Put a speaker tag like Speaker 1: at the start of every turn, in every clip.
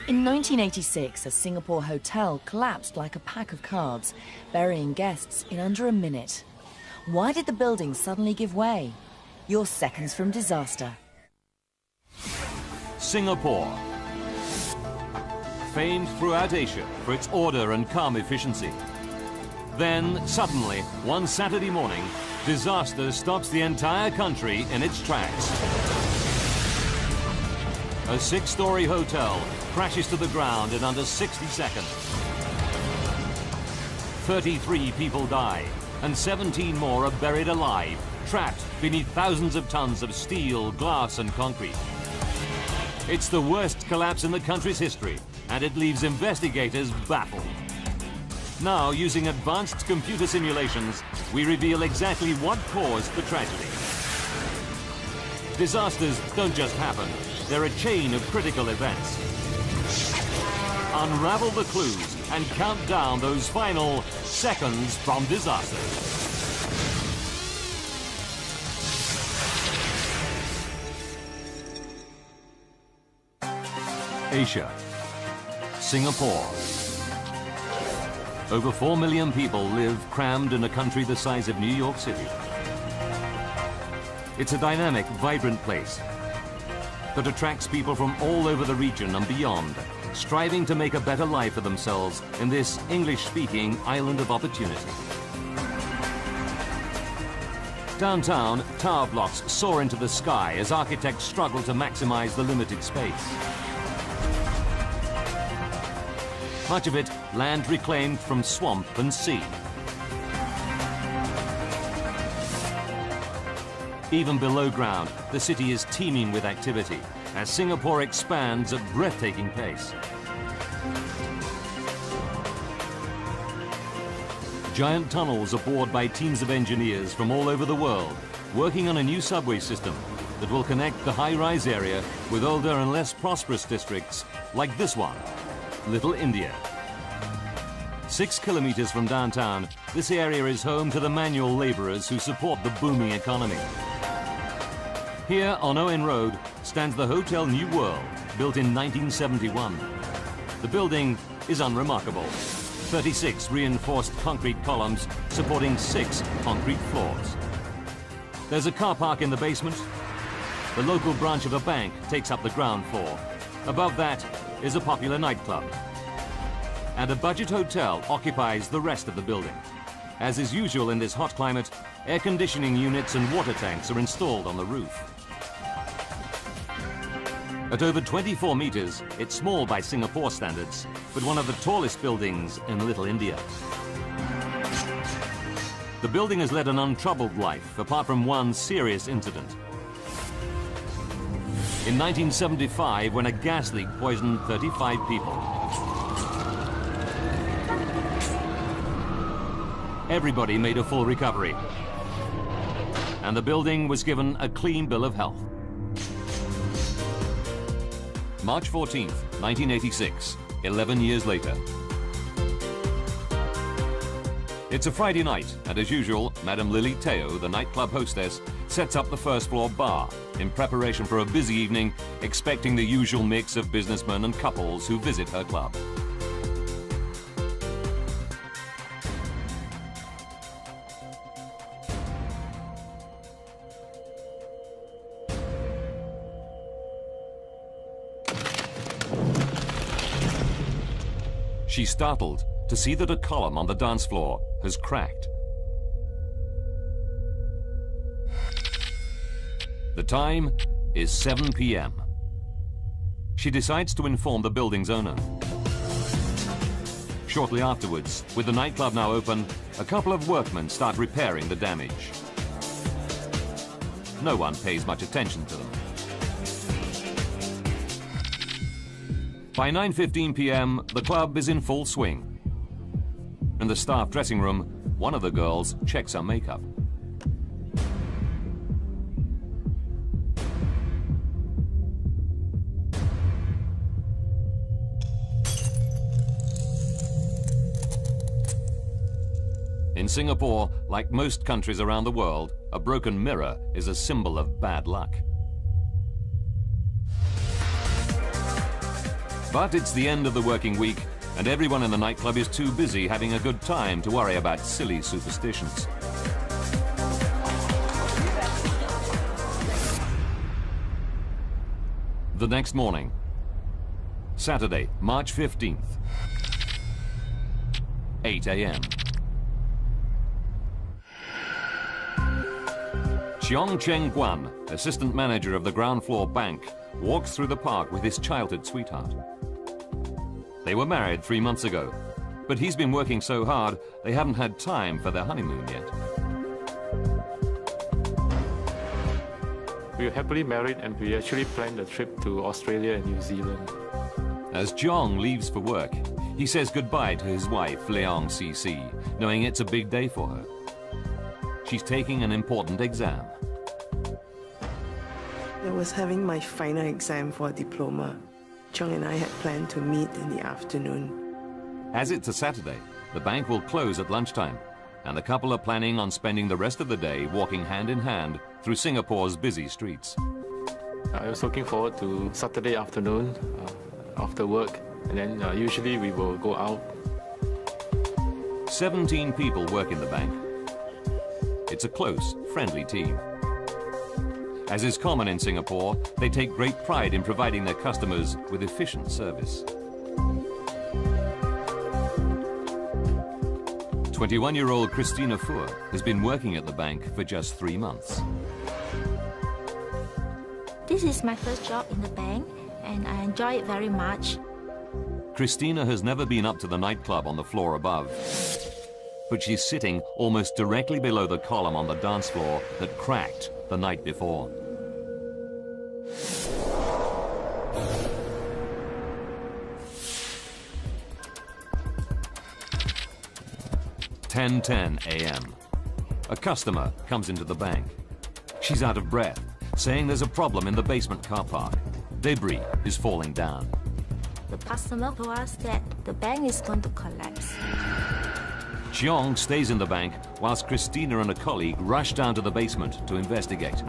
Speaker 1: In 1986, a Singapore hotel collapsed like a pack of cards, burying guests in under a minute. Why did the building suddenly give way? You're seconds from disaster.
Speaker 2: Singapore. Famed throughout Asia for its order and calm efficiency. Then, suddenly, one Saturday morning, disaster stops the entire country in its tracks. A 6-story hotel crashes to the ground in under 60 seconds. 33 people die, and 17 more are buried alive, trapped beneath thousands of tons of steel, glass, and concrete. It's the worst collapse in the country's history, and it leaves investigators baffled. Now, using advanced computer simulations, we reveal exactly what caused the tragedy. Disasters don't just happen, they're a chain of critical events. Unravel the clues and count down those final seconds from disaster. Asia. Singapore. Over 4 million people live crammed in a country the size of New York City. It's a dynamic, vibrant place that attracts people from all over the region and beyond, striving to make a better life for themselves in this English-speaking island of opportunity. Downtown, tower blocks soar into the sky as architects struggle to maximize the limited space. Much of it land reclaimed from swamp and sea. Even below ground, the city is teeming with activity as Singapore expands at breathtaking pace. Giant tunnels are bored by teams of engineers from all over the world, working on a new subway system that will connect the high-rise area with older and less prosperous districts like this one, Little India. 6 kilometers from downtown, this area is home to the manual laborers who support the booming economy. Here on Owen Road stands the Hotel New World, built in 1971. The building is unremarkable. 36 reinforced concrete columns supporting 6 concrete floors. There's a car park in the basement. The local branch of a bank takes up the ground floor. Above that is a popular nightclub. And a budget hotel occupies the rest of the building. As is usual in this hot climate, air conditioning units and water tanks are installed on the roof. At over 24 meters, it's small by Singapore standards, but one of the tallest buildings in Little India. The building has led an untroubled life, apart from one serious incident. In 1975, when a gas leak poisoned 35 people. Everybody made a full recovery, and the building was given a clean bill of health. March 14th, 1986, 11 years later. It's a Friday night, and as usual, Madame Lily Teo, the nightclub hostess, sets up the first floor bar in preparation for a busy evening, expecting the usual mix of businessmen and couples who visit her club. She's startled to see that a column on the dance floor has cracked. The time is 7 p.m. She decides to inform the building's owner. Shortly afterwards, with the nightclub now open, a couple of workmen start repairing the damage. No one pays much attention to them. By 9:15 p.m., the club is in full swing. In the staff dressing room, one of the girls checks her makeup. In Singapore, like most countries around the world, a broken mirror is a symbol of bad luck. But it's the end of the working week, and everyone in the nightclub is too busy having a good time to worry about silly superstitions. The next morning, Saturday, March 15th, 8 a.m. Cheong Cheng Guan, assistant manager of the ground floor bank, walks through the park with his childhood sweetheart. They were married 3 months ago, but he's been working so hard they haven't had time for their honeymoon yet.
Speaker 3: We were happily married and we actually planned a trip to Australia and New Zealand.
Speaker 2: As Cheong leaves for work, he says goodbye to his wife, Leong CC, knowing it's a big day for her. She's taking an important exam.
Speaker 4: I was having my final exam for a diploma. Cheong and I had planned to meet in the afternoon.
Speaker 2: As it's a Saturday, the bank will close at lunchtime, and the couple are planning on spending the rest of the day walking hand in hand through Singapore's busy streets.
Speaker 3: I was looking forward to Saturday afternoon after work, and then usually we will go out.
Speaker 2: 17 people work in the bank. It's a close, friendly team. As is common in Singapore, they take great pride in providing their customers with efficient service. 21-year-old Christina Fuhr has been working at the bank for just 3 months.
Speaker 5: This is my first job in the bank, and I enjoy it very much.
Speaker 2: Christina has never been up to the nightclub on the floor above, but she's sitting almost directly below the column on the dance floor that cracked the night before. "10:10 a.m. A customer comes into the bank. She's out of breath, saying there's a problem in the basement car park. Debris is falling down.
Speaker 5: The customer told us that the bank is going to collapse.
Speaker 2: Cheong stays in the bank whilst Christina and a colleague rush down to the basement to investigate.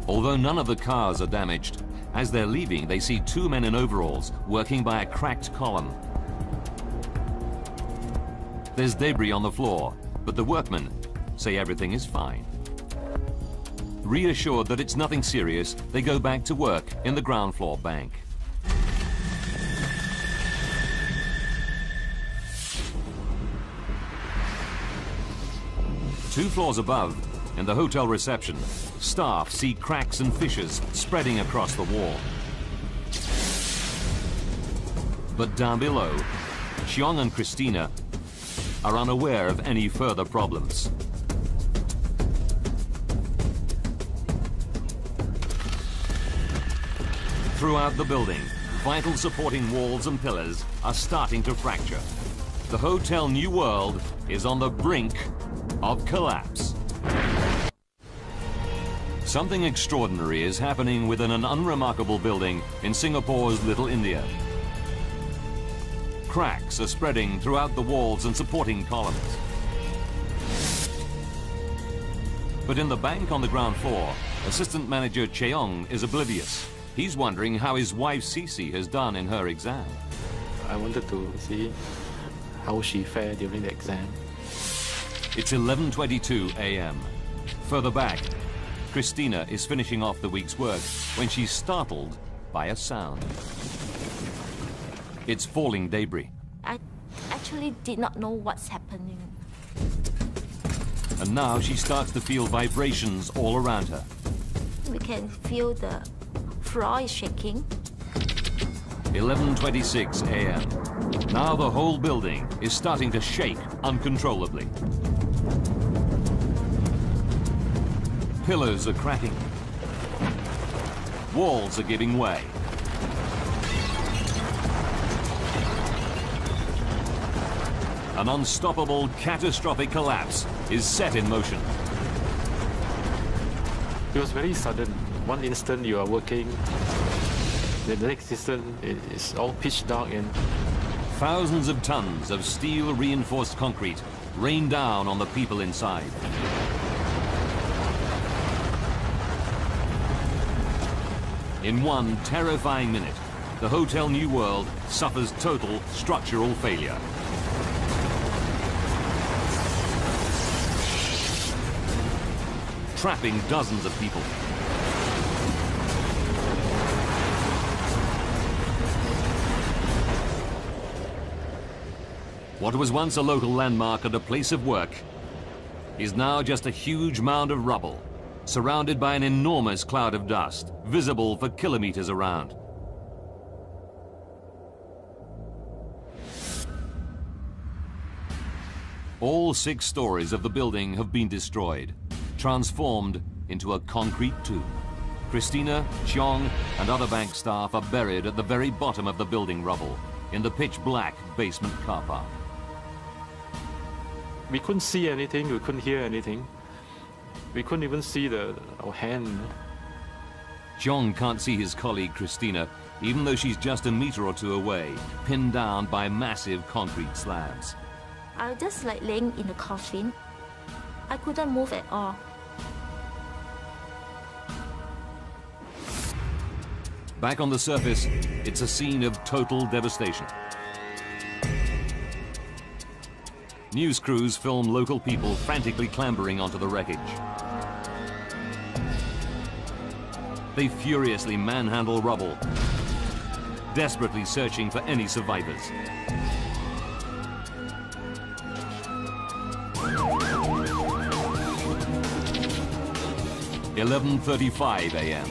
Speaker 2: Although none of the cars are damaged, as they're leaving, they see 2 men in overalls working by a cracked column. There's debris on the floor, but the workmen say everything is fine. Reassured that it's nothing serious, they go back to work in the ground floor bank. Two floors above, in the hotel reception, staff see cracks and fissures spreading across the wall. But down below, Cheong and Christina are unaware of any further problems. Throughout the building, vital supporting walls and pillars are starting to fracture. The Hotel New World is on the brink of collapse. Something extraordinary is happening within an unremarkable building in Singapore's Little India. Cracks are spreading throughout the walls and supporting columns. But in the bank on the ground floor, assistant manager Cheong is oblivious. He's wondering how his wife Cece has done in her exam.
Speaker 3: I wanted to see how she fared during the exam.
Speaker 2: It's 11:22 a.m. Further back, Christina is finishing off the week's work when she's startled by a sound. It's falling debris.
Speaker 5: I actually did not know what's happening.
Speaker 2: And now she starts to feel vibrations all around her.
Speaker 5: We can feel the floor is shaking.
Speaker 2: 11:26 a.m. Now the whole building is starting to shake uncontrollably. Pillars are cracking. Walls are giving way. An unstoppable, catastrophic collapse is set in motion.
Speaker 3: It was very sudden. One instant you are working, the next instant it's all pitch dark and
Speaker 2: Thousands of tons of steel-reinforced concrete rain down on the people inside. In one terrifying minute, the Hotel New World suffers total structural failure. Trapping dozens of people. What was once a local landmark and a place of work is now just a huge mound of rubble, surrounded by an enormous cloud of dust, visible for kilometers around. All 6 stories of the building have been destroyed, transformed into a concrete tomb. Christina, Cheong, and other bank staff are buried at the very bottom of the building rubble, in the pitch-black basement car park.
Speaker 3: We couldn't see anything, we couldn't hear anything. We couldn't even see our hand.
Speaker 2: Cheong can't see his colleague Christina, even though she's just a meter or two away, pinned down by massive concrete slabs.
Speaker 5: I was just like laying in the coffin. I couldn't move at all.
Speaker 2: Back on the surface, it's a scene of total devastation. News crews film local people frantically clambering onto the wreckage. They furiously manhandle rubble, desperately searching for any survivors. "11:35 a.m.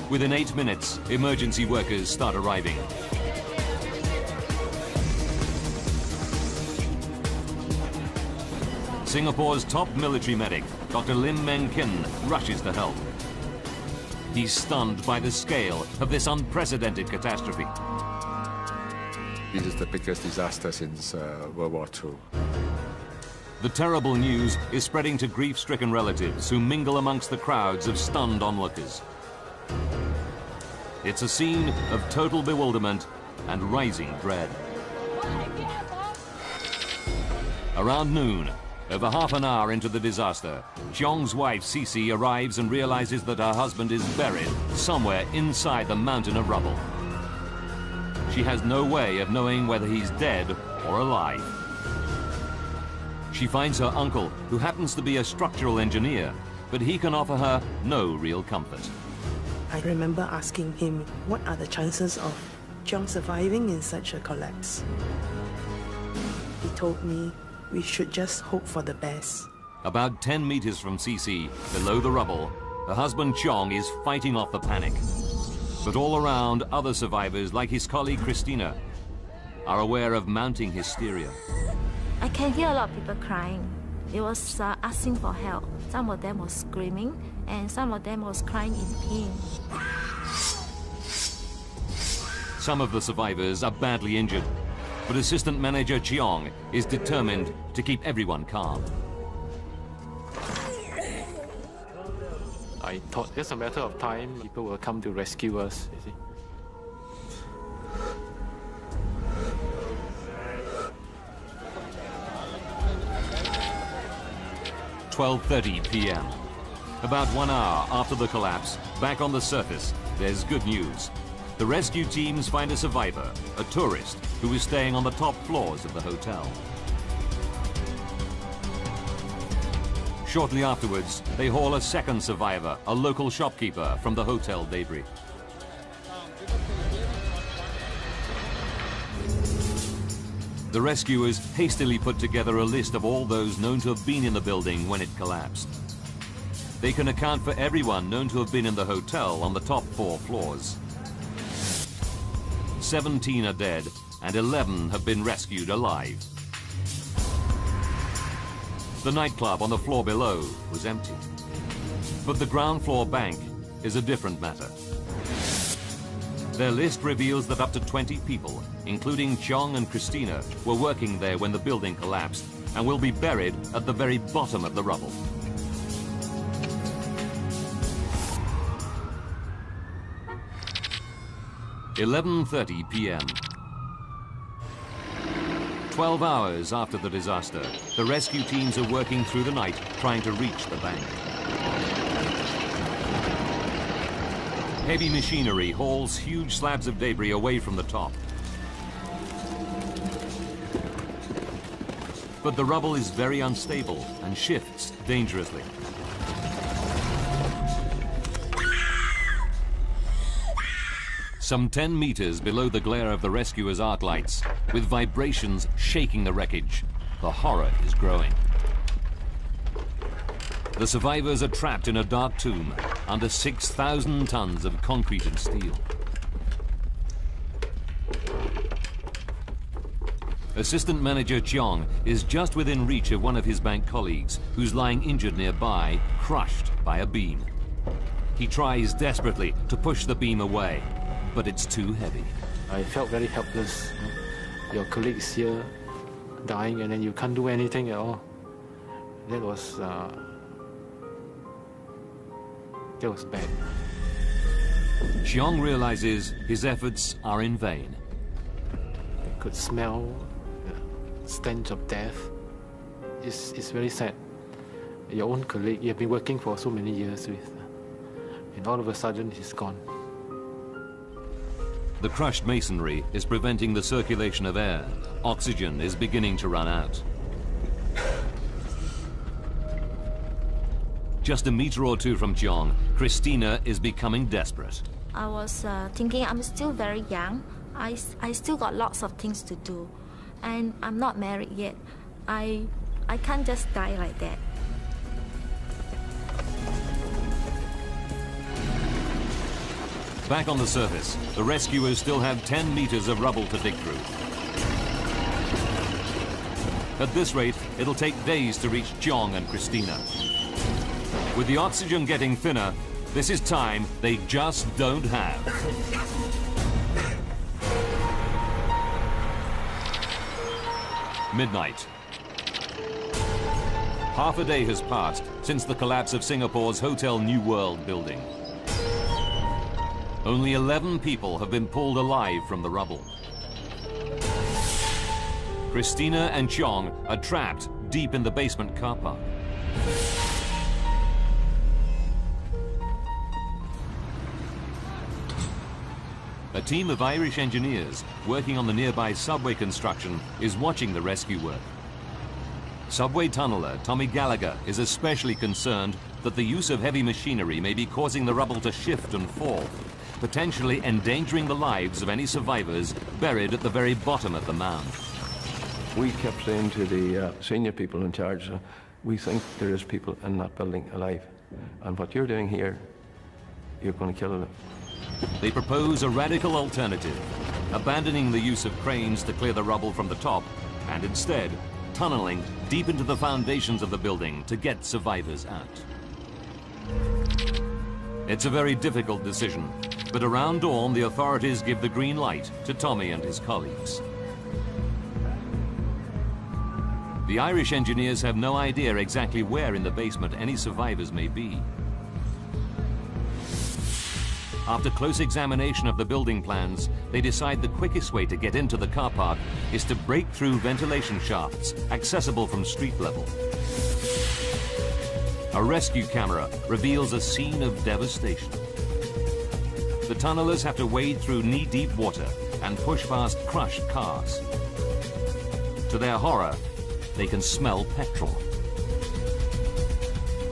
Speaker 2: Within 8 minutes, emergency workers start arriving. Singapore's top military medic, Dr. Lim Meng Kin, rushes to help. He's stunned by the scale of this unprecedented catastrophe.
Speaker 6: This is the biggest disaster since World War II.
Speaker 2: The terrible news is spreading to grief-stricken relatives who mingle amongst the crowds of stunned onlookers. It's a scene of total bewilderment and rising dread. Around noon, over half an hour into the disaster, Cheong's wife, Cece, arrives and realizes that her husband is buried somewhere inside the mountain of rubble. She has no way of knowing whether he's dead or alive. She finds her uncle, who happens to be a structural engineer, but he can offer her no real comfort.
Speaker 4: I remember asking him, what are the chances of Cheong surviving in such a collapse? He told me we should just hope for the best.
Speaker 2: About 10 meters from Cece, below the rubble, her husband Cheong is fighting off the panic. But all around, other survivors, like his colleague Christina, are aware of mounting hysteria.
Speaker 5: I can hear a lot of people crying. They was asking for help. Some of them was screaming, and some of them was crying in pain.
Speaker 2: Some of the survivors are badly injured, but Assistant Manager Cheong is determined to keep everyone calm.
Speaker 3: I thought it's a matter of time, people will come to rescue us, you see.
Speaker 2: "12:30 p.m. About 1 hour after the collapse, back on the surface, there's good news. The rescue teams find a survivor, a tourist, who is staying on the top floors of the hotel. Shortly afterwards, they haul a second survivor, a local shopkeeper, from the hotel debris. The rescuers hastily put together a list of all those known to have been in the building when it collapsed. They can account for everyone known to have been in the hotel on the top 4 floors. 17 are dead, and 11 have been rescued alive. The nightclub on the floor below was empty. But the ground floor bank is a different matter. Their list reveals that up to 20 people, including Cheong and Christina, were working there when the building collapsed and will be buried at the very bottom of the rubble. "11:30 p.m. 12 hours after the disaster, the rescue teams are working through the night trying to reach the bank. Heavy machinery hauls huge slabs of debris away from the top. But the rubble is very unstable and shifts dangerously. Some 10 meters below the glare of the rescuers' arc lights, with vibrations shaking the wreckage, the horror is growing. The survivors are trapped in a dark tomb under 6,000 tons of concrete and steel. Assistant Manager Cheong is just within reach of one of his bank colleagues, who's lying injured nearby, crushed by a beam. He tries desperately to push the beam away, but it's too heavy.
Speaker 3: I felt very helpless. Your colleague is here, dying, and then you can't do anything at all. That was bad.
Speaker 2: Cheong realizes his efforts are in vain.
Speaker 3: I could smell the stench of death. It's very sad. Your own colleague you have been working for so many years with, and all of a sudden he's gone.
Speaker 2: The crushed masonry is preventing the circulation of air. Oxygen is beginning to run out. Just a meter or two from Cheong, Christina is becoming desperate.
Speaker 5: I was thinking I'm still very young. I still got lots of things to do. And I'm not married yet. I can't just die like that.
Speaker 2: Back on the surface, the rescuers still have 10 meters of rubble to dig through. At this rate, it'll take days to reach Cheong and Christina. With the oxygen getting thinner, this is time they just don't have. Midnight. Half a day has passed since the collapse of Singapore's Hotel New World building. Only 11 people have been pulled alive from the rubble. Christina and Cheong are trapped deep in the basement car park. A team of Irish engineers working on the nearby subway construction is watching the rescue work. Subway tunneler Tommy Gallagher is especially concerned that the use of heavy machinery may be causing the rubble to shift and fall, potentially endangering the lives of any survivors buried at the very bottom of the mound.
Speaker 7: We kept saying to the senior people in charge, we think there is people in that building alive. And what you're doing here, you're going to kill them.
Speaker 2: They propose a radical alternative, abandoning the use of cranes to clear the rubble from the top, and instead tunneling deep into the foundations of the building to get survivors out. It's a very difficult decision, but around dawn the authorities give the green light to Tommy and his colleagues. The Irish engineers have no idea exactly where in the basement any survivors may be. After close examination of the building plans, they decide the quickest way to get into the car park is to break through ventilation shafts accessible from street level. A rescue camera reveals a scene of devastation. The tunnelers have to wade through knee-deep water and push past crushed cars. To their horror, they can smell petrol.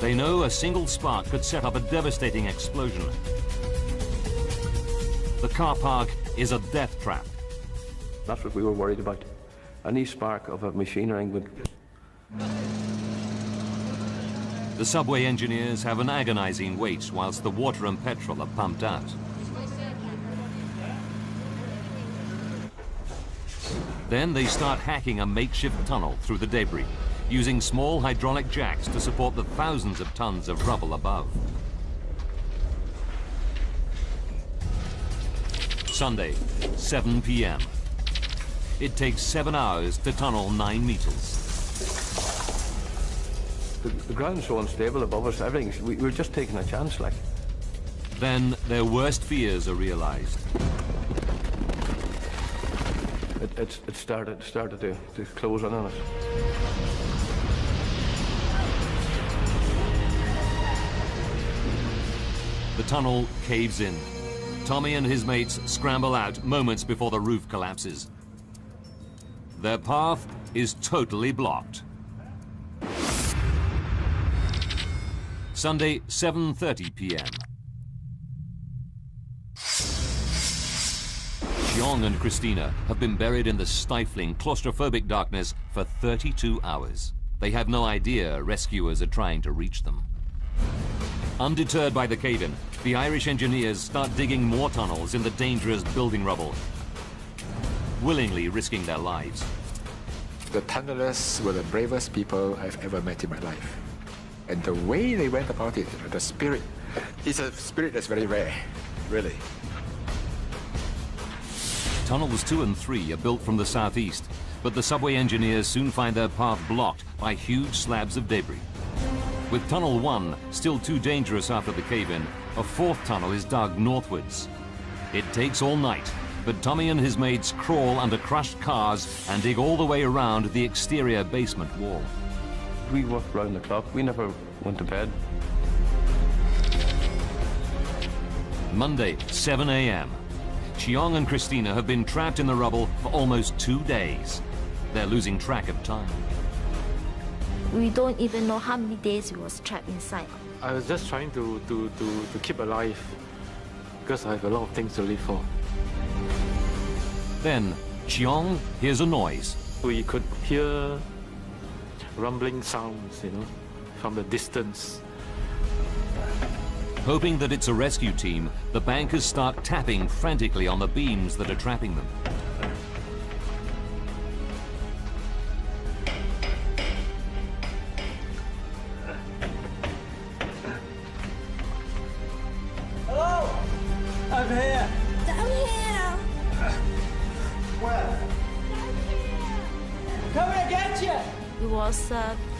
Speaker 2: They know a single spark could set up a devastating explosion. The car park is a death trap.
Speaker 7: That's what we were worried about. Any spark of a machinery would...
Speaker 2: The subway engineers have an agonizing wait whilst the water and petrol are pumped out. Then they start hacking a makeshift tunnel through the debris, using small hydraulic jacks to support the thousands of tons of rubble above. Sunday, 7 p.m. It takes 7 hours to tunnel 9 meters.
Speaker 7: The ground's so unstable above us, everything, we're just taking a chance, like.
Speaker 2: Then their worst fears are realized.
Speaker 7: It started to close in on us.
Speaker 2: The tunnel caves in. Tommy and his mates scramble out moments before the roof collapses. Their path is totally blocked. Sunday, 7:30 p.m. Chiong and Christina have been buried in the stifling, claustrophobic darkness for 32 hours. They have no idea rescuers are trying to reach them. Undeterred by the cave-in, the Irish engineers start digging more tunnels in the dangerous building rubble, willingly risking their lives.
Speaker 6: The tunnelers were the bravest people I've ever met in my life. And the way they went about it, the spirit, it's a spirit that's very rare, really.
Speaker 2: Tunnels 2 and 3 are built from the southeast, but the subway engineers soon find their path blocked by huge slabs of debris. With Tunnel 1 still too dangerous after the cave-in, a fourth tunnel is dug northwards. It takes all night, but Tommy and his mates crawl under crushed cars and dig all the way around the exterior basement wall.
Speaker 7: We worked round the clock. We never went to bed.
Speaker 2: Monday, 7 a.m. Chiong and Christina have been trapped in the rubble for almost 2 days. They're losing track of time.
Speaker 5: We don't even know how many days we was trapped inside.
Speaker 3: I was just trying to keep alive because I have a lot of things to live for.
Speaker 2: Then, Chiong hears a noise.
Speaker 3: We could hear rumbling sounds, from the distance.
Speaker 2: Hoping that it's a rescue team, the bankers start tapping frantically on the beams that are trapping them.
Speaker 8: Hello! I'm here!
Speaker 5: Down here!
Speaker 8: Where? Coming to get you!
Speaker 5: We was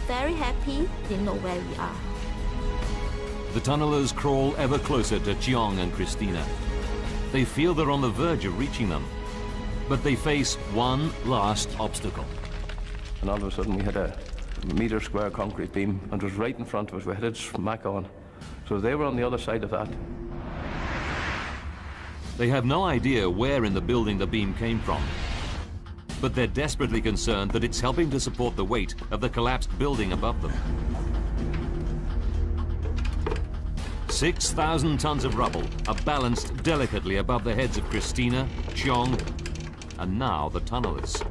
Speaker 5: very happy, didn't know where we are.
Speaker 2: The tunnelers crawl ever closer to Chiong and Christina. They feel they're on the verge of reaching them, but they face one last obstacle.
Speaker 7: And all of a sudden we had a metre square concrete beam and it was right in front of us. We had it smack on. So they were on the other side of that.
Speaker 2: They have no idea where in the building the beam came from, but they're desperately concerned that it's helping to support the weight of the collapsed building above them. 6,000 tons of rubble are balanced delicately above the heads of Christina, Chiong, and now the tunnelers.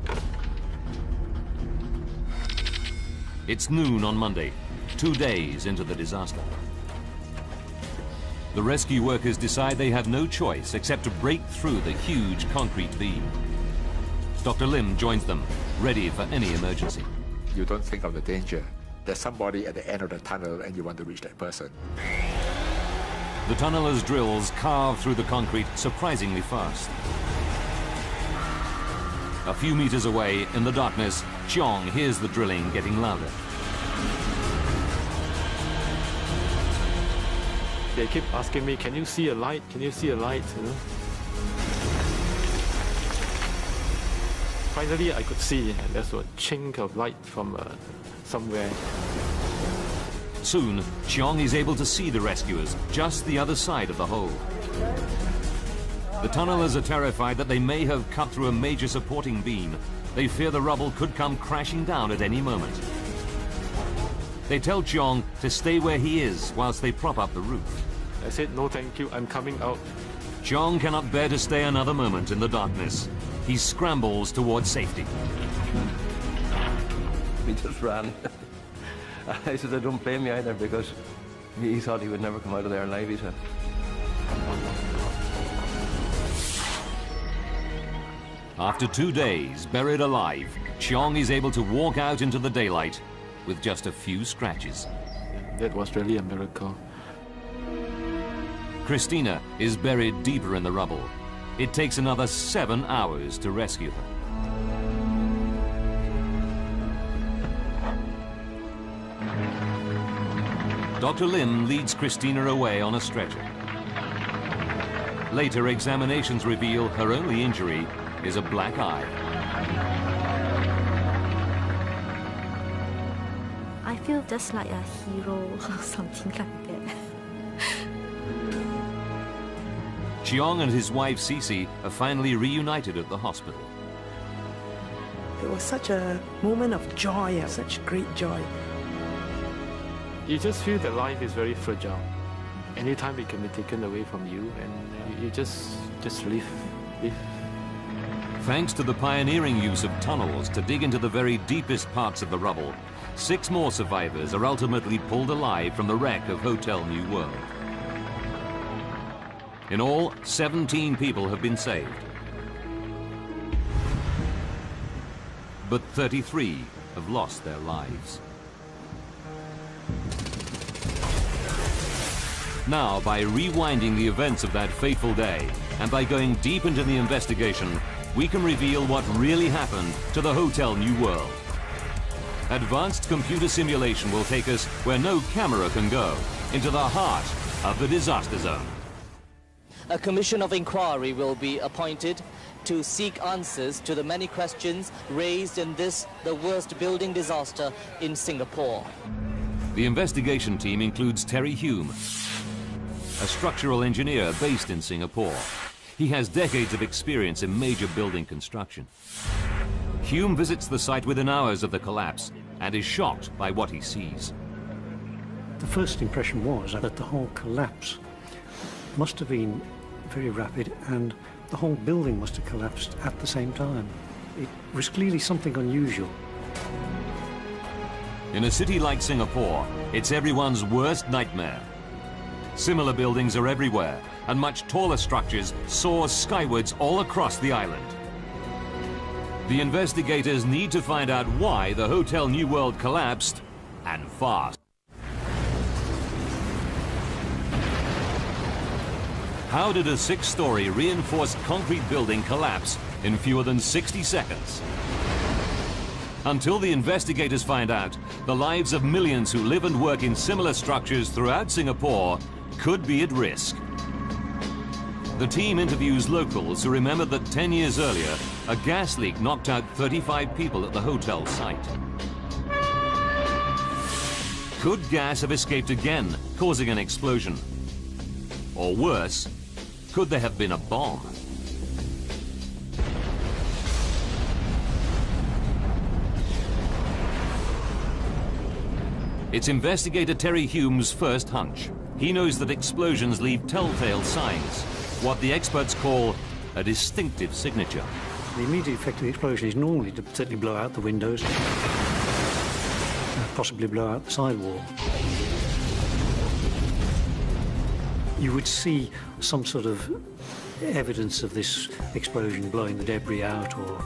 Speaker 2: It's noon on Monday, 2 days into the disaster. The rescue workers decide they have no choice except to break through the huge concrete beam. Dr. Lim joins them, ready for any emergency.
Speaker 6: You don't think of the danger. There's somebody at the end of the tunnel and you want to reach that person.
Speaker 2: The tunnelers' drills carve through the concrete surprisingly fast. A few meters away, in the darkness, Chiong hears the drilling getting louder.
Speaker 3: They keep asking me, can you see a light? Can you see a light? Finally, I could see, and there's a chink of light from somewhere.
Speaker 2: Soon, Chiong is able to see the rescuers just the other side of the hole. The tunnelers are terrified that they may have cut through a major supporting beam. They fear the rubble could come crashing down at any moment. They tell Chiong to stay where he is whilst they prop up the roof.
Speaker 3: I said, no thank you, I'm coming out.
Speaker 2: Chiong cannot bear to stay another moment in the darkness. He scrambles towards safety.
Speaker 7: We just ran. I said, I don't blame you either, because he thought he would never come out of there alive, he said.
Speaker 2: After 2 days, buried alive, Chiong is able to walk out into the daylight with just a few scratches.
Speaker 3: That was really a miracle.
Speaker 2: Christina is buried deeper in the rubble. It takes another 7 hours to rescue her. Dr. Lim leads Christina away on a stretcher. Later examinations reveal her only injury is a black eye.
Speaker 5: I feel just like a hero or something like that.
Speaker 2: Cheong and his wife Cece are finally reunited at the hospital.
Speaker 4: It was such a moment of joy, such great joy.
Speaker 3: You just feel that life is very fragile. Anytime it can be taken away from you, and you just live.
Speaker 2: Thanks to the pioneering use of tunnels to dig into the very deepest parts of the rubble, 6 more survivors are ultimately pulled alive from the wreck of Hotel New World. In all, 17 people have been saved. But 33 have lost their lives. Now, by rewinding the events of that fateful day, and by going deep into the investigation, we can reveal what really happened to the Hotel New World. Advanced computer simulation will take us where no camera can go, into the heart of the disaster zone.
Speaker 9: A commission of inquiry will be appointed to seek answers to the many questions raised in this, the worst building disaster in Singapore.
Speaker 2: The investigation team includes Terry Hume, a structural engineer based in Singapore. He has decades of experience in major building construction. Hume visits the site within hours of the collapse and is shocked by what he sees.
Speaker 10: The first impression was that the whole collapse must have been very rapid, and the whole building must have collapsed at the same time. It was clearly something unusual.
Speaker 2: In a city like Singapore, it's everyone's worst nightmare. Similar buildings are everywhere, and much taller structures soar skywards all across the island. The investigators need to find out why the Hotel New World collapsed, and fast. How did a 6-story reinforced concrete building collapse in fewer than 60 seconds? Until the investigators find out, the lives of millions who live and work in similar structures throughout Singapore could be at risk. The team interviews locals who remember that 10 years earlier, a gas leak knocked out 35 people at the hotel site. Could gas have escaped again, causing an explosion? Or worse, could there have been a bomb? It's investigator Terry Hume's first hunch. He knows that explosions leave telltale signs, what the experts call a distinctive signature.
Speaker 10: The immediate effect of the explosion is normally to certainly blow out the windows, possibly blow out the sidewall. You would see some sort of evidence of this explosion blowing the debris out or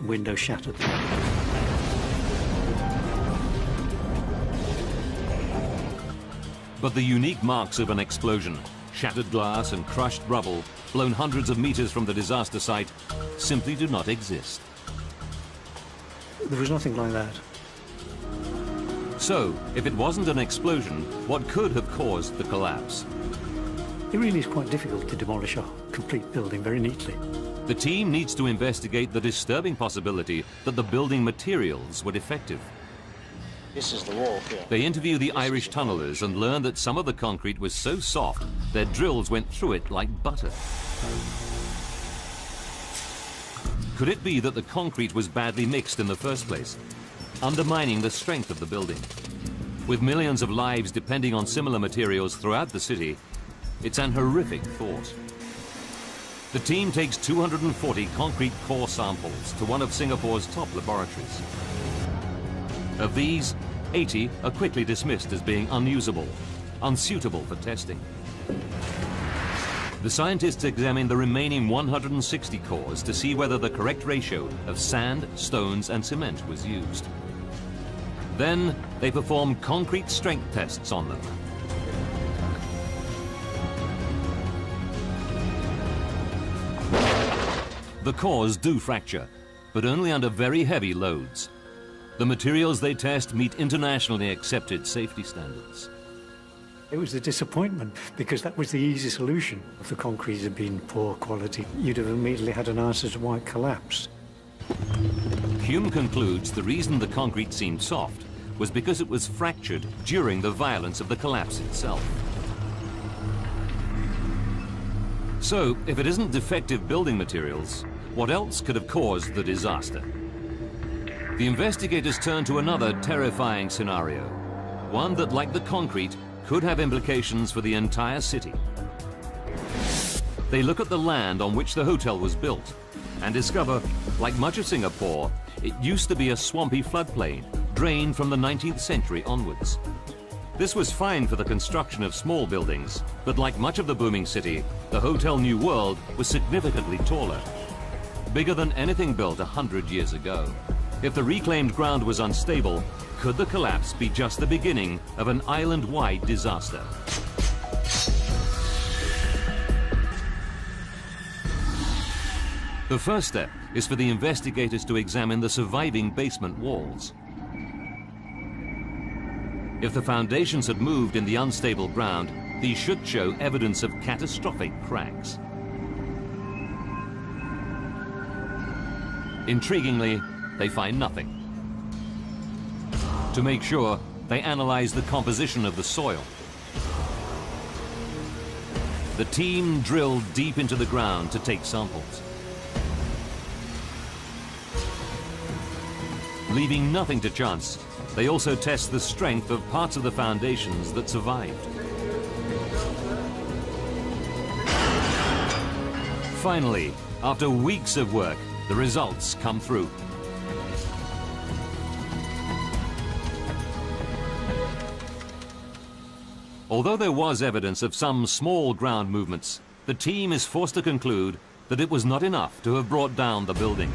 Speaker 10: window shattered.
Speaker 2: But the unique marks of an explosion, shattered glass and crushed rubble, blown hundreds of meters from the disaster site, simply do not exist.
Speaker 10: There was nothing like that.
Speaker 2: So, if it wasn't an explosion, what could have caused the collapse?
Speaker 10: It really is quite difficult to demolish a complete building very neatly.
Speaker 2: The team needs to investigate the disturbing possibility that the building materials were defective.
Speaker 9: This is the wall here.
Speaker 2: They interview the Irish tunnellers and learn that some of the concrete was so soft, their drills went through it like butter. Could it be that the concrete was badly mixed in the first place, undermining the strength of the building? With millions of lives depending on similar materials throughout the city, it's an horrific thought. The team takes 240 concrete core samples to one of Singapore's top laboratories. Of these, 80 are quickly dismissed as being unusable, unsuitable for testing. The scientists examine the remaining 160 cores to see whether the correct ratio of sand, stones, and cement was used. Then they perform concrete strength tests on them. The cores do fracture, but only under very heavy loads. The materials they test meet internationally accepted safety standards.
Speaker 10: It was a disappointment because that was the easy solution. If the concrete had been poor quality, you'd have immediately had an answer to why it collapsed.
Speaker 2: Hume concludes the reason the concrete seemed soft was because it was fractured during the violence of the collapse itself. So, if it isn't defective building materials, what else could have caused the disaster? The investigators turn to another terrifying scenario, one that, like the concrete, could have implications for the entire city. They look at the land on which the hotel was built and discover, like much of Singapore, it used to be a swampy floodplain, drained from the 19th century onwards. This was fine for the construction of small buildings, but like much of the booming city, the Hotel New World was significantly taller, bigger than anything built 100 years ago. If the reclaimed ground was unstable, could the collapse be just the beginning of an island-wide disaster? The first step is for the investigators to examine the surviving basement walls. If the foundations had moved in the unstable ground, these should show evidence of catastrophic cracks. Intriguingly, they find nothing. To make sure, they analyze the composition of the soil. The team drilled deep into the ground to take samples. Leaving nothing to chance, they also test the strength of parts of the foundations that survived. Finally, after weeks of work, the results come through. Although there was evidence of some small ground movements, the team is forced to conclude that it was not enough to have brought down the building.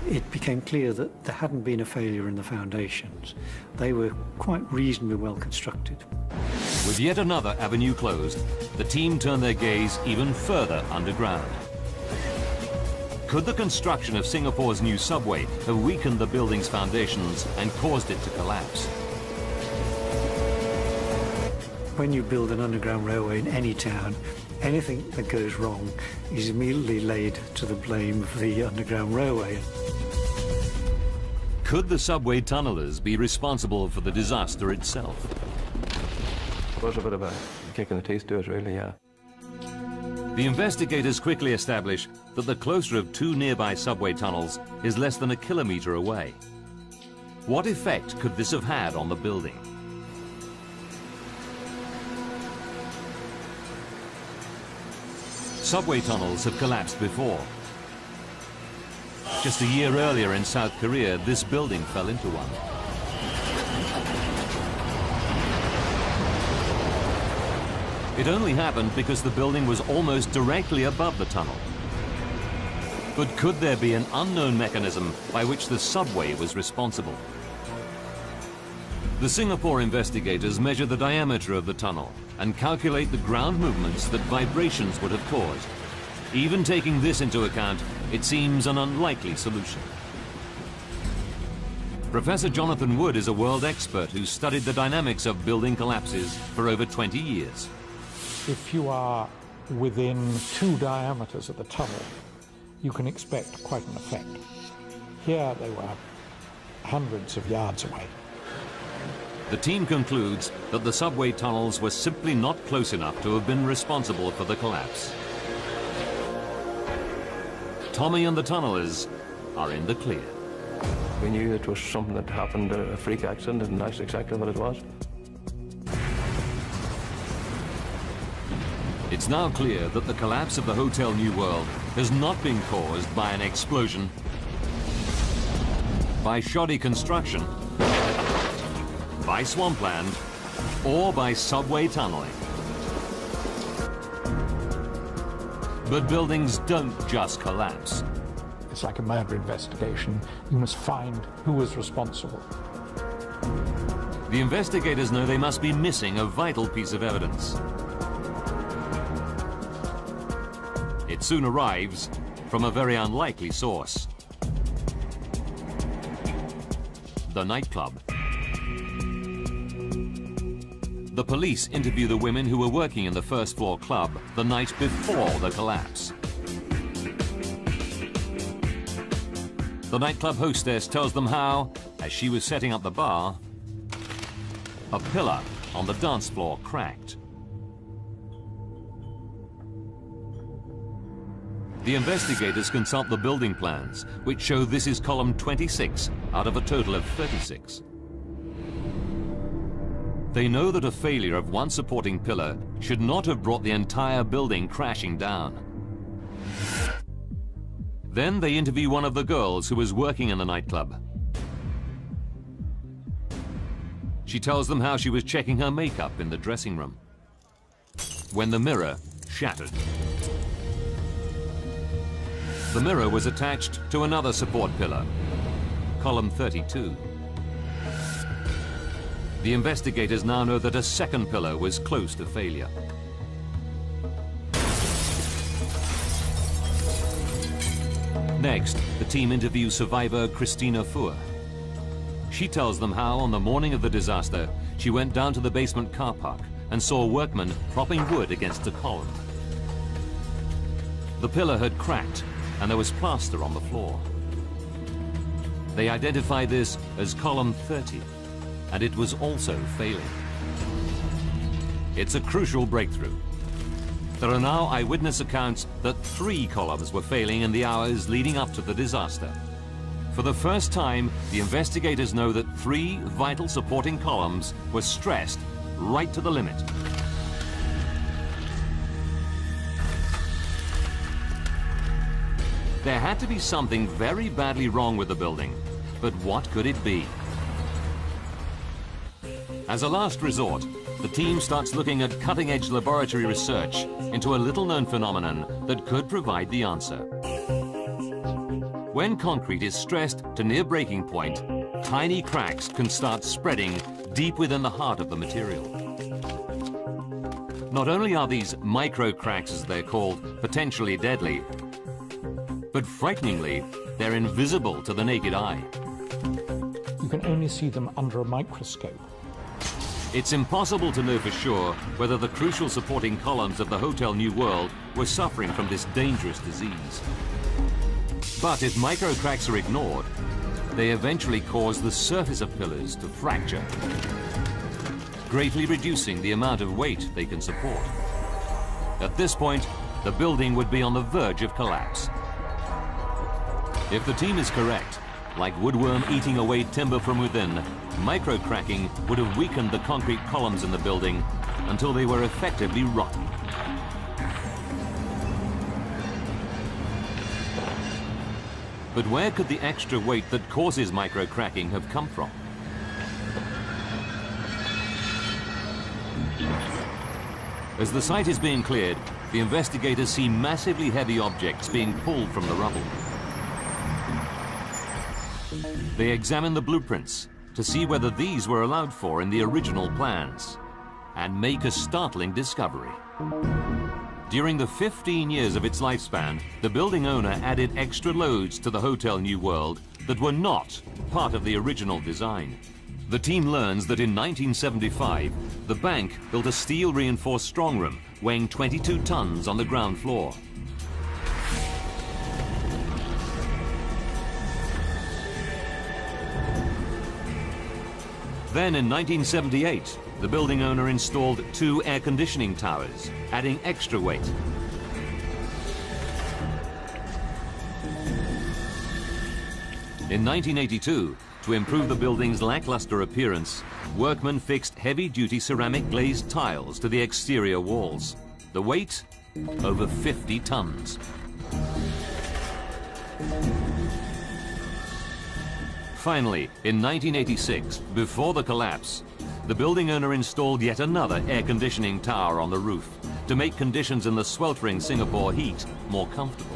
Speaker 10: It became clear that there hadn't been a failure in the foundations. They were quite reasonably well constructed.
Speaker 2: With yet another avenue closed, the team turned their gaze even further underground. Could the construction of Singapore's new subway have weakened the building's foundations and caused it to collapse?
Speaker 10: When you build an underground railway in any town, anything that goes wrong is immediately laid to the blame of the underground railway.
Speaker 2: Could the subway tunnellers be responsible for the disaster itself?
Speaker 7: It was a bit of a kick in the teeth to us, really, yeah.
Speaker 2: The investigators quickly establish that the closer of two nearby subway tunnels is less than a kilometre away. What effect could this have had on the building? Subway tunnels have collapsed before. Just a year earlier in South Korea, this building fell into one. It only happened because the building was almost directly above the tunnel. But could there be an unknown mechanism by which the subway was responsible? The Singapore investigators measure the diameter of the tunnel and calculate the ground movements that vibrations would have caused. Even taking this into account, it seems an unlikely solution. Professor Jonathan Wood is a world expert who studied the dynamics of building collapses for over 20 years.
Speaker 11: If you are within 2 diameters of the tunnel, you can expect quite an effect. Here they were hundreds of yards away.
Speaker 2: The team concludes that the subway tunnels were simply not close enough to have been responsible for the collapse. Tommy and the tunnellers are in the clear.
Speaker 7: We knew it was something that happened, a freak accident, and that's exactly what it was.
Speaker 2: It's now clear that the collapse of the Hotel New World has not been caused by an explosion, by shoddy construction, by swampland, or by subway tunneling. But buildings don't just collapse.
Speaker 11: It's like a murder investigation. You must find who was responsible.
Speaker 2: The investigators know they must be missing a vital piece of evidence. It soon arrives from a very unlikely source. The nightclub. The police interview the women who were working in the first floor club the night before the collapse. The nightclub hostess tells them how, as she was setting up the bar, a pillar on the dance floor cracked. The investigators consult the building plans, which show this is column 26 out of a total of 36. They know that a failure of one supporting pillar should not have brought the entire building crashing down. Then they interview one of the girls who was working in the nightclub. She tells them how she was checking her makeup in the dressing room when the mirror shattered. The mirror was attached to another support pillar, column 32. The investigators now know that a second pillar was close to failure. Next, the team interviews survivor Christina Fuhr. She tells them how, on the morning of the disaster, she went down to the basement car park and saw workmen propping wood against a column. The pillar had cracked and there was plaster on the floor. They identify this as column 30, and it was also failing. It's a crucial breakthrough. There are now eyewitness accounts that 3 columns were failing in the hours leading up to the disaster. For the first time, the investigators know that 3 vital supporting columns were stressed right to the limit. There had to be something very badly wrong with the building, but what could it be? As a last resort, the team starts looking at cutting-edge laboratory research into a little-known phenomenon that could provide the answer. When concrete is stressed to near breaking point, tiny cracks can start spreading deep within the heart of the material. Not only are these micro cracks, as they're called, potentially deadly, but frighteningly, they're invisible to the naked eye.
Speaker 11: You can only see them under a microscope.
Speaker 2: It's impossible to know for sure whether the crucial supporting columns of the Hotel New World were suffering from this dangerous disease. But if micro cracks are ignored, they eventually cause the surface of pillars to fracture, greatly reducing the amount of weight they can support. At this point, the building would be on the verge of collapse. If the team is correct, like woodworm eating away timber from within, micro-cracking would have weakened the concrete columns in the building until they were effectively rotten. But where could the extra weight that causes micro-cracking have come from? As the site is being cleared, the investigators see massively heavy objects being pulled from the rubble. They examine the blueprints to see whether these were allowed for in the original plans and make a startling discovery. During the 15 years of its lifespan, the building owner added extra loads to the Hotel New World that were not part of the original design. The team learns that in 1975, the bank built a steel-reinforced strongroom weighing 22 tons on the ground floor. Then in 1978, the building owner installed 2 air conditioning towers, adding extra weight. In 1982, to improve the building's lackluster appearance, workmen fixed heavy-duty ceramic glazed tiles to the exterior walls. The weight? Over 50 tons. Finally, in 1986, before the collapse, the building owner installed yet another air conditioning tower on the roof to make conditions in the sweltering Singapore heat more comfortable.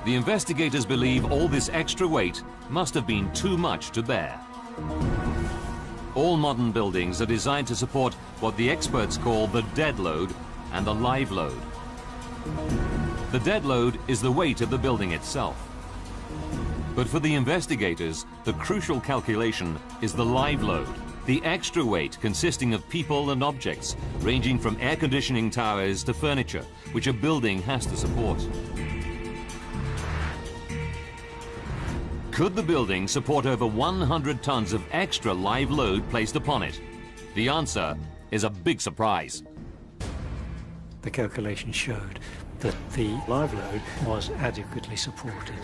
Speaker 2: The investigators believe all this extra weight must have been too much to bear. All modern buildings are designed to support what the experts call the dead load and the live load. The dead load is the weight of the building itself. But for the investigators, the crucial calculation is the live load, the extra weight consisting of people and objects, ranging from air conditioning towers to furniture, which a building has to support. Could the building support over 100 tons of extra live load placed upon it? The answer is a big surprise.
Speaker 10: The calculation showed that the live load was adequately supported.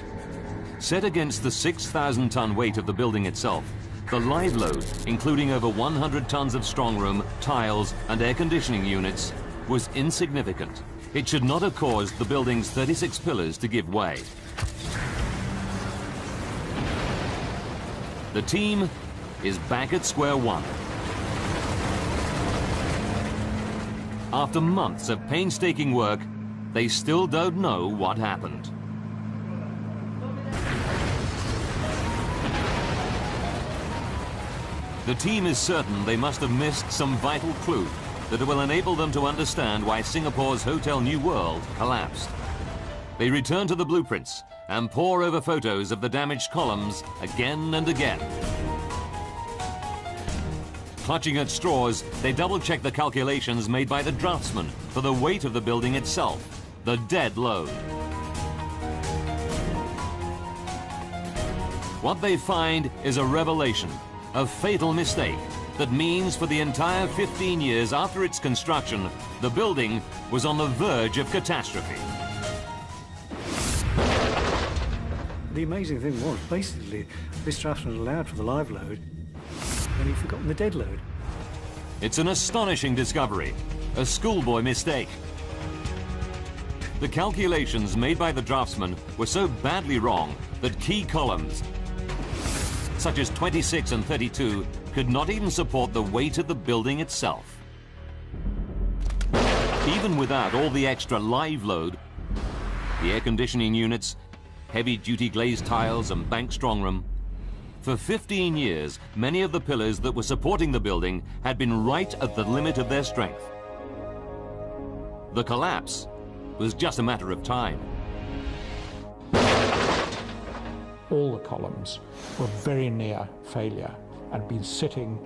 Speaker 2: Set against the 6,000-ton weight of the building itself, the live load, including over 100 tons of strongroom, tiles, and air conditioning units, was insignificant. It should not have caused the building's 36 pillars to give way. The team is back at square one. After months of painstaking work, they still don't know what happened. The team is certain they must have missed some vital clue that will enable them to understand why Singapore's Hotel New World collapsed. They return to the blueprints and pore over photos of the damaged columns again and again. Clutching at straws, they double-check the calculations made by the draftsman for the weight of the building itself, the dead load. What they find is a revelation, a fatal mistake that means for the entire 15 years after its construction, the building was on the verge of catastrophe.
Speaker 10: The amazing thing was, basically, this draftsman allowed for the live load, and he'd forgotten the dead load.
Speaker 2: It's an astonishing discovery, a schoolboy mistake. The calculations made by the draftsman were so badly wrong that key columns, such as 26 and 32, could not even support the weight of the building itself. Even without all the extra live load, the air conditioning units, heavy-duty glazed tiles and bank strongroom, for 15 years, many of the pillars that were supporting the building had been right at the limit of their strength. The collapse was just a matter of time.
Speaker 11: All the columns were very near failure and been sitting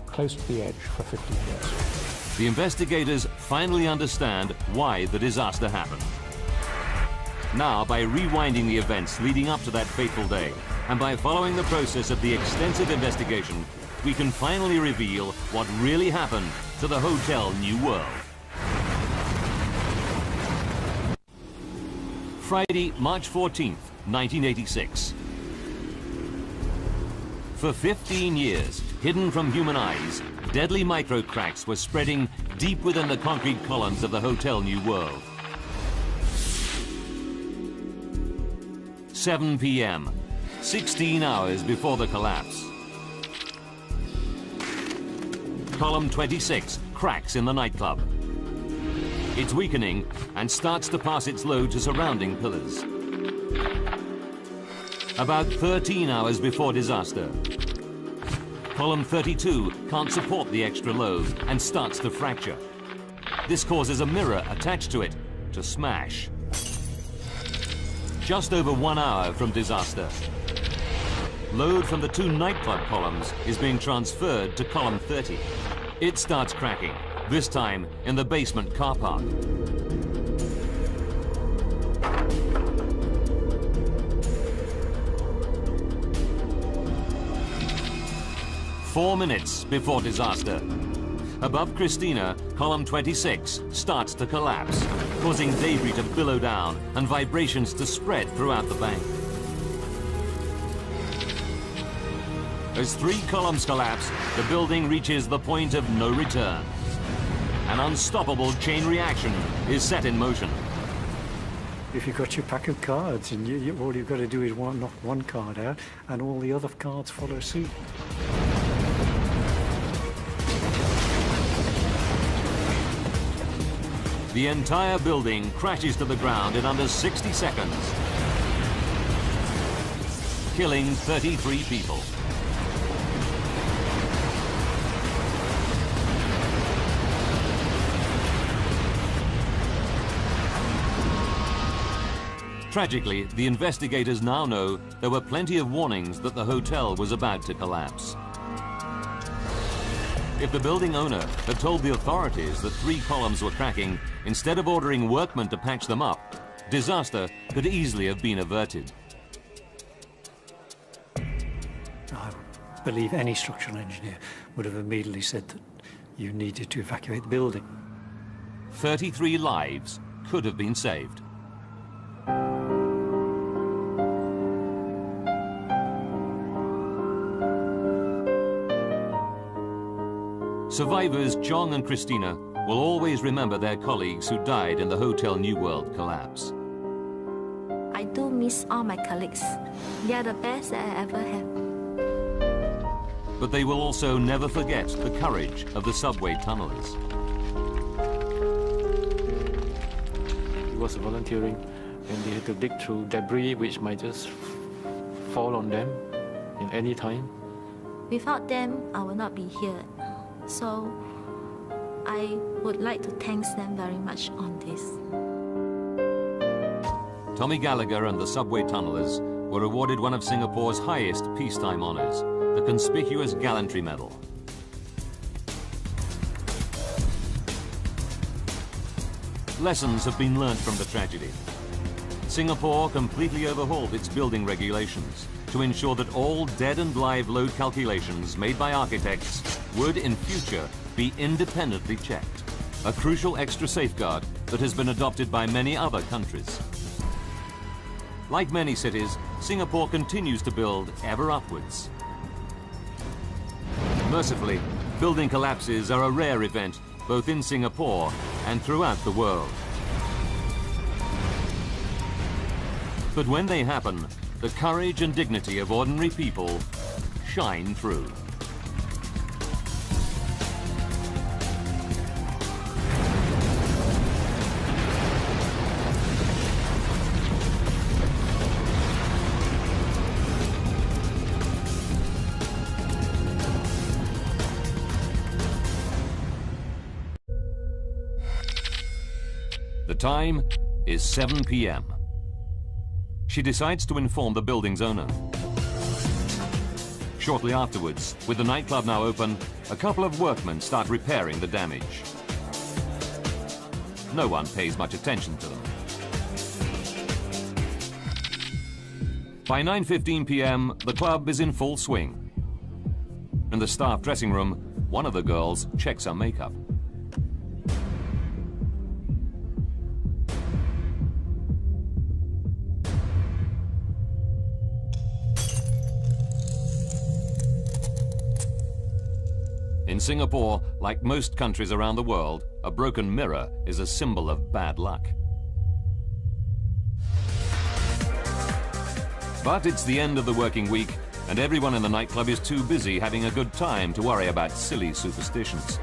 Speaker 11: close to the edge for 15 years.
Speaker 2: The investigators finally understand why the disaster happened. Now, by rewinding the events leading up to that fateful day, and by following the process of the extensive investigation, we can finally reveal what really happened to the Hotel New World. Friday, March 14th, 1986. For 15 years, hidden from human eyes, deadly micro cracks were spreading deep within the concrete columns of the Hotel New World. 7 p.m., 16 hours before the collapse. Column 26 cracks in the nightclub. It's weakening and starts to pass its load to surrounding pillars. About 13 hours before disaster, column 32 can't support the extra load and starts to fracture. This causes a mirror attached to it to smash. Just over 1 hour from disaster, load from the two nightclub columns is being transferred to column 30. It starts cracking, this time in the basement car park. Four minutes before disaster. Above Christina, column 26 starts to collapse, causing debris to billow down and vibrations to spread throughout the bank. As 3 columns collapse, the building reaches the point of no return. An unstoppable chain reaction is set in motion.
Speaker 10: If you've got your pack of cards, and all you've got to do is knock one card out, and all the other cards follow suit.
Speaker 2: The entire building crashes to the ground in under 60 seconds, killing 33 people. Tragically, the investigators now know there were plenty of warnings that the hotel was about to collapse. If the building owner had told the authorities that 3 columns were cracking, instead of ordering workmen to patch them up, disaster could easily have been averted.
Speaker 10: I believe any structural engineer would have immediately said that you needed to evacuate the building.
Speaker 2: 33 lives could have been saved. Survivors John and Christina will always remember their colleagues who died in the Hotel New World collapse.
Speaker 5: I do miss all my colleagues. They are the best I ever had.
Speaker 2: But they will also never forget the courage of the subway tunnelers.
Speaker 3: It was volunteering, and they had to dig through debris which might just fall on them in any time.
Speaker 5: Without them, I would not be here. So I would like to thank them very much on this.
Speaker 2: Tommy Gallagher and the subway tunnelers were awarded one of Singapore's highest peacetime honours, the Conspicuous Gallantry Medal. Lessons have been learnt from the tragedy. Singapore completely overhauled its building regulations to ensure that all dead and live load calculations made by architects would in future be independently checked, a crucial extra safeguard that has been adopted by many other countries. Like many cities, Singapore continues to build ever upwards. Mercifully, building collapses are a rare event both in Singapore and throughout the world. But when they happen, the courage and dignity of ordinary people shine through. The time is 7 p.m. She decides to inform the building's owner. Shortly afterwards, with the nightclub now open, a couple of workmen start repairing the damage. No one pays much attention to them. By 9:15 p.m., the club is in full swing. In the staff dressing room, one of the girls checks her makeup. In Singapore, like most countries around the world, a broken mirror is a symbol of bad luck. But it's the end of the working week, and everyone in the nightclub is too busy having a good time to worry about silly superstitions.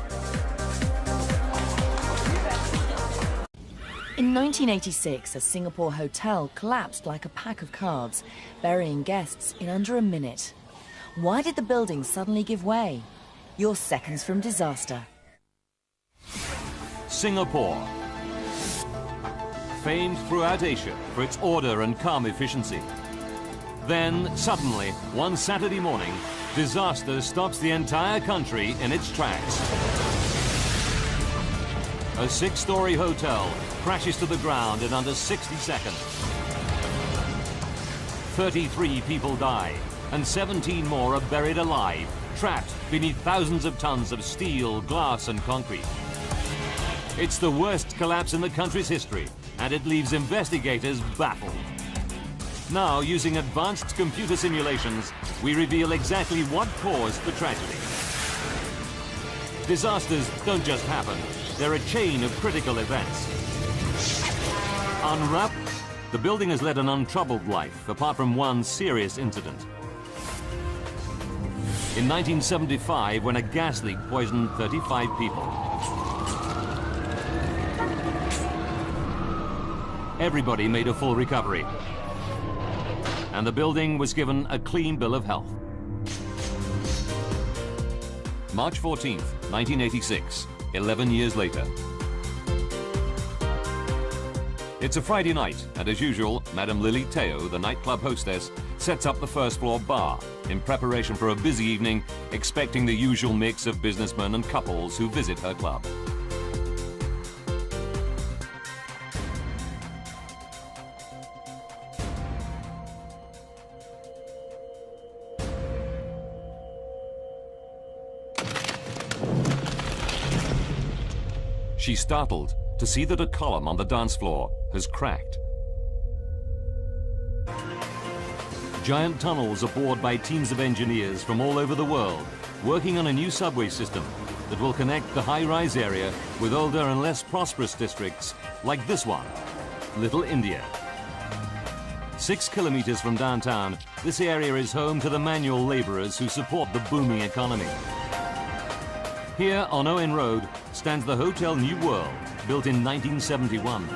Speaker 1: In 1986, a Singapore hotel collapsed like a pack of cards, burying guests in under a minute. Why did the building suddenly give way? You're seconds from disaster.
Speaker 2: Singapore. Famed throughout Asia for its order and calm efficiency. Then, suddenly, one Saturday morning, disaster stops the entire country in its tracks. A 6-story hotel crashes to the ground in under 60 seconds. 33 people die, and 17 more are buried alive, trapped beneath thousands of tons of steel, glass and concrete. It's the worst collapse in the country's history, and it leaves investigators baffled. Now, using advanced computer simulations, we reveal exactly what caused the tragedy. Disasters don't just happen, they're a chain of critical events. Unwrapped, the building has led an untroubled life, apart from one serious incident. In 1975, when a gas leak poisoned 35 people. Everybody made a full recovery, and the building was given a clean bill of health. March 14th, 1986, 11 years later. It's a Friday night, and as usual, Madame Lily Teo, the nightclub hostess, sets up the first-floor bar in preparation for a busy evening, expecting the usual mix of businessmen and couples who visit her club. She's startled to see that a column on the dance floor has cracked. Giant tunnels are bored by teams of engineers from all over the world, working on a new subway system that will connect the high-rise area with older and less prosperous districts like this one, Little India. 6 kilometers from downtown, this area is home to the manual laborers who support the booming economy. Here on Owen Road stands the Hotel New World, built in 1971.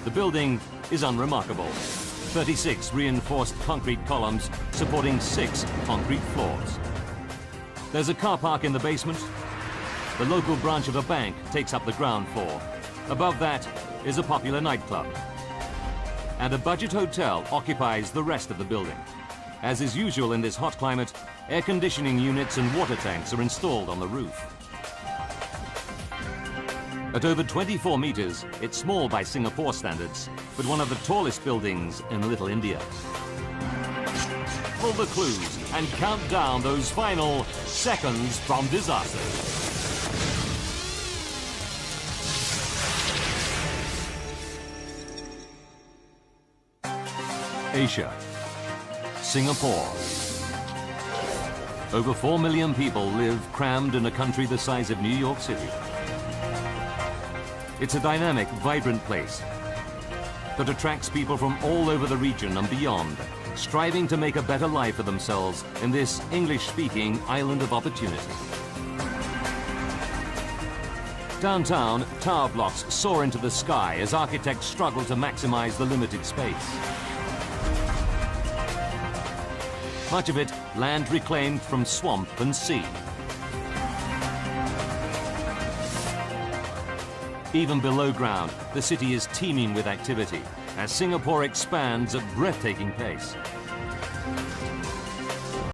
Speaker 2: The building is unremarkable. 36 reinforced concrete columns supporting 6 concrete floors. There's a car park in the basement. The local branch of a bank takes up the ground floor. Above that is a popular nightclub. And a budget hotel occupies the rest of the building. As is usual in this hot climate, air conditioning units and water tanks are installed on the roof. At over 24 meters, it's small by Singapore standards, but one of the tallest buildings in Little India. Pull the clues and count down those final seconds from disaster. Asia, Singapore. Over 4 million people live crammed in a country the size of New York City. It's a dynamic, vibrant place that attracts people from all over the region and beyond, striving to make a better life for themselves in this English-speaking island of opportunity. Downtown, tower blocks soar into the sky as architects struggle to maximize the limited space. Much of it land reclaimed from swamp and sea. Even below ground, the city is teeming with activity as Singapore expands at breathtaking pace.